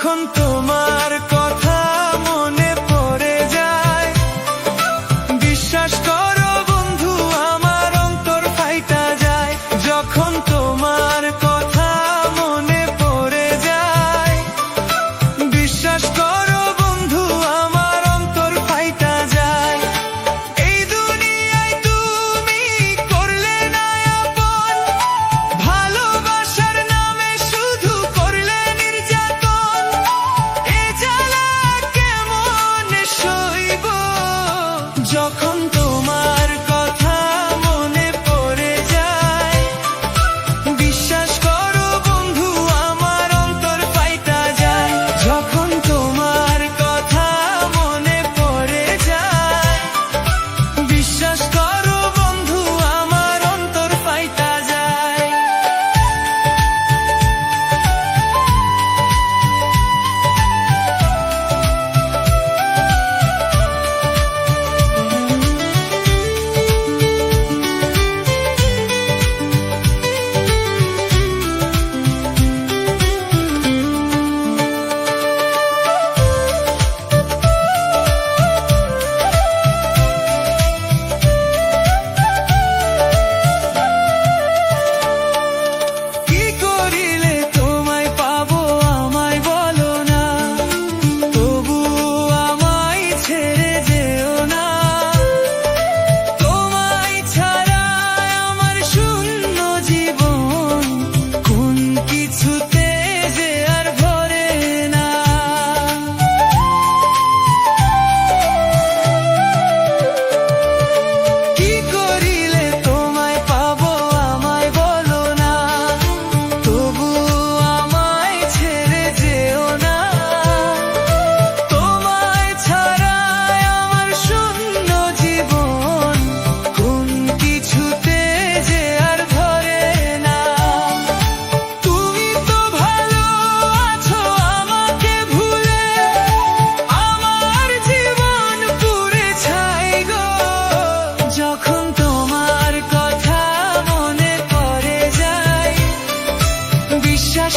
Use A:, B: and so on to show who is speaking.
A: যখন তোমার কথা মনে পড়ে যায়, বিশ্বাস করো বন্ধু আমার অন্তর ফাইটা যায়। যখন তোমার কথা মনে পড়ে যায়, বিশ্বাস করো বন্ধু আমার অন্তর ফাইটা যায়। এই দুনিয়ায় তুমি করলে না আপন, ভালোবাসার নামে শুধু করলে নির্যাতন। এ জ্বালা কেমন সইব, যখন তোমার কথা মনে পড়ে যায়। বিশ্বাস করো বন্ধু আমার অন্তর ফাইটা যায়। যখন তোমার কথা মনে পড়ে যায়, বিশ্বাস করো বন্ধু আমার অন্তর ফাইটা যায়। কি করিলে তোমায় পাবো আমায় বলো না, তবু আমায় ছেড়ে যেও না। তোমায় ছাড়া আমার শূন্য জীবন, কোন কিছুতে যে আর ভরে না। কি করিলে তোমায় পাবো আমায় বলো না, তবু আমায় ছেড়ে যেও না। তোমায় ছাড়া আমার শূন্য জীবন, কোন কিছুতে যে আর ধরে না। তুমি তো ভালো আছো আমাকে ভুলে, আমার জীবন পুড়ে ছাই গো। যখন তোমার কথা মনে পড়ে যায়, বিশ্বাস